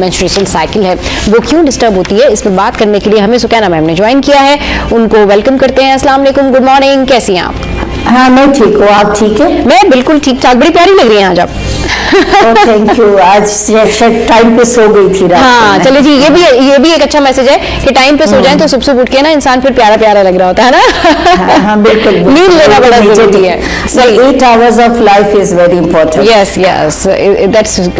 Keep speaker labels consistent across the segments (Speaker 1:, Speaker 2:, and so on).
Speaker 1: Menstruation cycle है वो क्यों डिस्टर्ब होती है, इस पर बात करने के लिए हमें सुकैना मैम ने ज्वाइन किया है। उनको वेलकम करते हैं। अस्सलाम वालेकुम, गुड मॉर्निंग, कैसी हैं आप?
Speaker 2: हाँ मैं ठीक हूँ, आप ठीक है?
Speaker 1: मैं बिल्कुल ठीक ठाक, बड़ी प्यारी लग रही हैं आज आप।
Speaker 2: Thank you. आज टाइम पे सो गई थी रात
Speaker 1: हाँ
Speaker 2: में।
Speaker 1: चलिए जी, ये भी एक अच्छा मैसेज है कि टाइम पे सो जाएं तो सुबह सुबह उठ के ना इंसान फिर प्यारा प्यारा लग रहा होता है ना।
Speaker 2: हाँ बिल्कुल,
Speaker 1: नींद लेना बड़ा जरूरी है।
Speaker 2: सही, 8 hours of life is very important.
Speaker 1: Yes yes,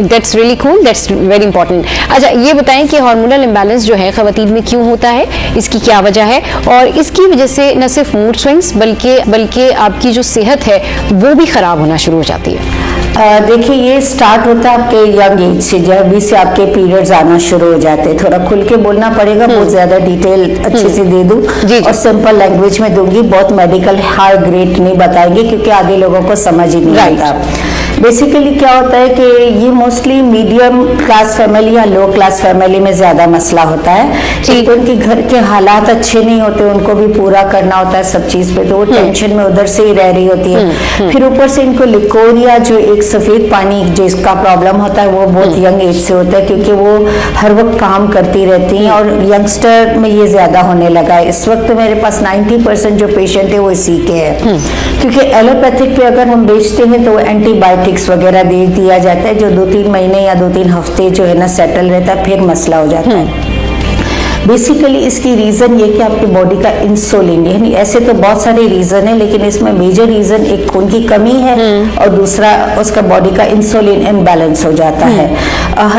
Speaker 1: that's really cool, that's very important. अच्छा ये बताएं कि हार्मोनल इम्बैलेंस जो है खवातीन में क्यों होता है, इसकी क्या वजह है, और इसकी वजह से न सिर्फ मूड स्विंग्स बल्कि आपकी जो सेहत है वो भी खराब होना शुरू हो जाती है।
Speaker 2: देखिए ये स्टार्ट होता है आपके यंग एज से, जब भी से आपके पीरियड्स आना शुरू हो जाते हैं। थोड़ा खुल के बोलना पड़ेगा, बहुत ज्यादा डिटेल अच्छे से दे दूं और सिंपल लैंग्वेज में दूंगी, बहुत मेडिकल हाई ग्रेड नहीं बताएंगे क्योंकि आधे लोगों को समझ ही नहीं आता। बेसिकली क्या होता है कि ये मोस्टली मीडियम क्लास फैमिली या लो क्लास फैमिली में ज्यादा मसला होता है, क्योंकि उनके घर के हालात अच्छे नहीं होते, उनको भी पूरा करना होता है सब चीज पे, तो वो टेंशन में उधर से ही रह रही होती है। फिर ऊपर से इनको लिकोरिया जो एक सफेद पानी जिसका प्रॉब्लम होता है वो बहुत यंग एज से होता है, क्योंकि वो हर वक्त काम करती रहती हैं और यंगस्टर में ये ज्यादा होने लगा है। इस वक्त मेरे पास 90% जो पेशेंट है वो इसी के हैं, क्योंकि एलोपैथिक पे अगर हम बेचते हैं तो एंटीबायोटिक्स वगैरह दे दिया जाता है जो 2-3 महीने या 2-3 हफ्ते जो है ना सेटल रहता है, फिर मसला हो जाता है। बेसिकली इसकी रीजन ये कि आपकी बॉडी का इंसुलिन, यानी ऐसे तो बहुत सारे रीजन है लेकिन इसमें मेजर रीजन एक खून की कमी है और दूसरा उसका बॉडी का इंसुलिन इम्बैलेंस हो जाता है।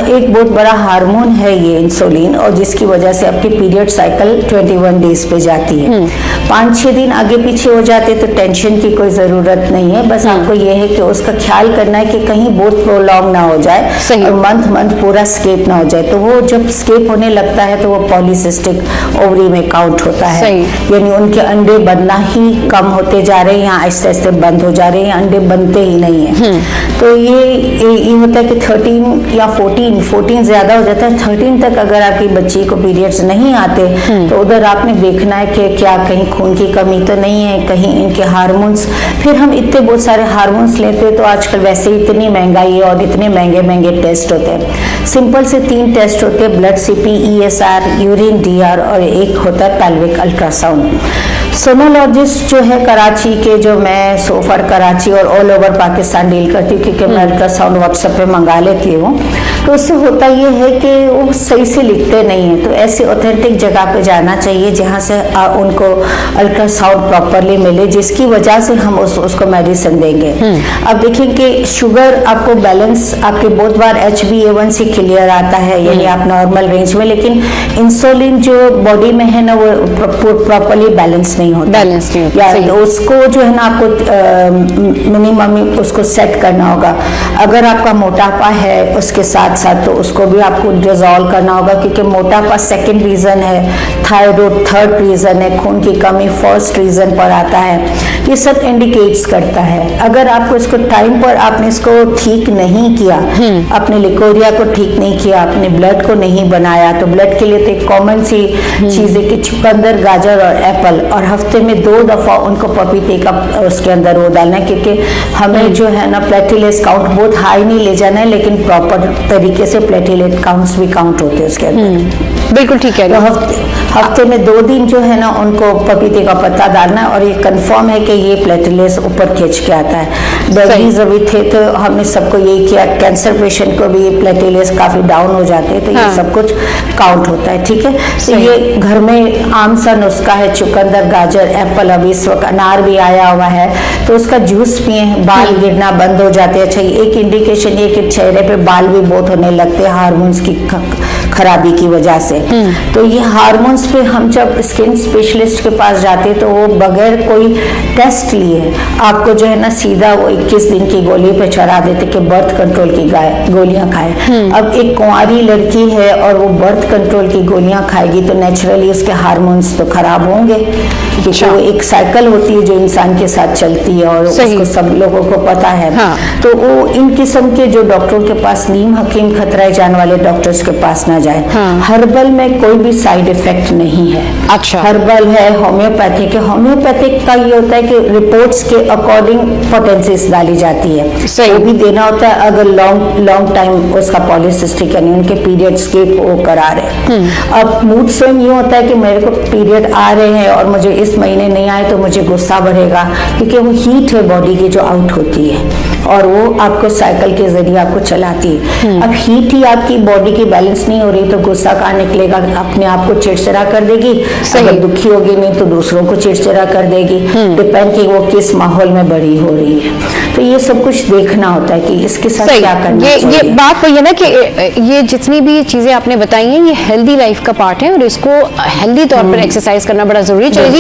Speaker 2: एक बहुत बड़ा हार्मोन है ये इंसुलिन, और जिसकी वजह से आपकी पीरियड साइकिल 21 डेज पे जाती है। 5-6 दिन आगे पीछे हो जाते तो टेंशन की कोई जरूरत नहीं है, बस आपको ये है कि उसका ख्याल करना है कि कहीं बहुत प्रोलॉन्ग ना हो जाए और मंथ पूरा स्केप ना हो जाए। तो वो जब स्केप होने लगता है तो वो पॉलीसिस्टिक ओवरी में काउंट होता है, यानी उनके अंडे बनना ही कम होते जा रहे हैं या आहिस्ते आहिस्ते बंद हो जा रहे हैं, अंडे बनते ही नहीं है। तो ये होता है कि 13 या 14 ज्यादा हो जाता है। 13 तक अगर आपकी बच्ची को पीरियड्स नहीं आते तो उधर आपने देखना है कि क्या कहीं खून की कमी तो नहीं है, कहीं इनके हार्मोन्स, फिर हम इतने बहुत सारे हार्मोन्स लेते हैं तो आजकल वैसे ही इतनी महंगाई है और इतने महंगे महंगे टेस्ट होते हैं। सिंपल से 3 टेस्ट होते हैं, blood CP, ESR, urine DR और एक होता है पेल्विक अल्ट्रासाउंड। सोनोलॉजिस्ट जो है कराची के, जो मैं सोफर कराची और ऑल ओवर पाकिस्तान डील करती हूँ क्योंकि मैं अल्ट्रासाउंड व्हाट्सएप पे मंगा लेती हूँ, तो उससे होता ये है कि वो सही से लिखते नहीं है। तो ऐसे ऑथेंटिक जगह पे जाना चाहिए जहाँ से उनको अल्ट्रासाउंड प्रॉपरली मिले, जिसकी वजह से हम उसको मेडिसिन देंगे। अब देखिए कि शुगर आपको बैलेंस, आपके बहुत बार HbA1c क्लियर आता है, यानी आप नॉर्मल रेंज में, लेकिन इंसुलिन जो बॉडी में है ना वो प्रॉपरली बैलेंस नहीं होता, या तो उसको जो है ना आपको मिनिमम उसको सेट करना होगा। अगर आपका मोटापा है उसके साथ साथ तो उसको भी आपको डिसॉल्व करना होगा, क्योंकि मोटापा सेकंड रीजन है, थायराइड थर्ड रीजन है, खून की कमी फर्स्ट रीजन पर आता है। ये सब इंडिकेट्स करता है। अगर आपको इसको टाइम पर आपने इसको ठीक नहीं किया, अपने लिकोरिया को ठीक नहीं किया, अपने ब्लड को नहीं बनाया, तो ब्लड के लिए तो एक कॉमन सी चीज है कि चुकंदर, गाजर और एप्पल, और हफ्ते में 2 दफा उनको पपीते का उसके अंदर वो डालना है, क्योंकि हमें जो है ना प्लेटिलेट काउंट बहुत हाई नहीं ले जाना है, लेकिन प्रॉपर तरीके से प्लेटिलेट काउंट्स भी काउंट होते हैं उसके अंदर।
Speaker 1: बिल्कुल ठीक है।
Speaker 2: तो हफ्ते में 2 दिन जो है ना उनको पपीते का पत्ता डालना है, और ये कंफर्म है कि ये प्लेटिलेट्स ऊपर खींच के आता है। डायबिटीज अभी थे तो हमने सबको यही किया, कैंसर पेशेंट को भी प्लेटिलेट्स काफी डाउन हो जाते हैं, तो ये सब कुछ काउंट होता है। ठीक है, तो ये घर में आम सा नुस्खा है, चुकंदर, गाजर, एप्पल, अभी इस वक्त अनार भी आया हुआ है तो उसका जूस पिए, बाल गिरना बंद हो जाते हैं। अच्छा, एक इंडिकेशन ये कि चेहरे पे बाल भी बहुत होने लगते हैं हार्मोन्स की खराबी की वजह से। तो ये हार्मोन्स पे हम जब स्किन स्पेशलिस्ट के पास जाते हैं तो वो बगैर कोई टेस्ट लिए आपको जो है ना सीधा वो 21 दिन की गोली पे चढ़ा देते कि बर्थ कंट्रोल की गोलियां खाए। अब एक कुंवारी लड़की है और वो बर्थ कंट्रोल की गोलियां खाएगी तो नेचुरली उसके हार्मोन्स तो खराब होंगे, क्योंकि वो एक साइकिल होती है जो इंसान के साथ चलती है और उसको सब लोगों को पता है। तो वो इन किस्म के जो डॉक्टरों के पास, नीम हकीम खतराए जान वाले डॉक्टर्स के पास ना जाए।
Speaker 1: हाँ।
Speaker 2: हर्बल में कोई भी साइड इफेक्ट नहीं है।
Speaker 1: अच्छा।
Speaker 2: हर्बल है, होम्योपैथिक है। होम्योपैथिक का ये होता है कि रिपोर्ट्स के अकॉर्डिंग पोटेंसीज डाली जाती है,
Speaker 1: सही।
Speaker 2: वो भी देना होता है अगर लॉन्ग टाइम उसका पॉलिसिस्टिक यानी उनके पीरियड स्किप वो करा रहे। अब मूड स्विंग ये होता है कि मेरे को पीरियड आ रहे हैं और मुझे इस महीने नहीं आए तो मुझे गुस्सा बढ़ेगा, क्योंकि वो हीट है बॉडी की जो आउट होती है और वो आपको साइकिल के जरिए आपको चलाती है। अब हीट ही आपकी बॉडी की बैलेंस नहीं हो रही तो गुस्सा कहाँ निकलेगा, अपने आप को चिड़चिड़ा कर देगी। अगर दुखी होगी नहीं तो दूसरों को चिड़चिड़ा कर देगी, डिपेंड कि वो किस माहौल में बड़ी हो रही है। तो ये सब कुछ देखना होता है कि इसके साथ क्या करना चाहिए।
Speaker 1: ये बात वही है ना कि ये जितनी भी चीजें आपने बताई हैं ये हेल्दी लाइफ का पार्ट है और इसको हेल्दी तौर पर एक्सरसाइज करना बड़ा जरूरी है। चलिए।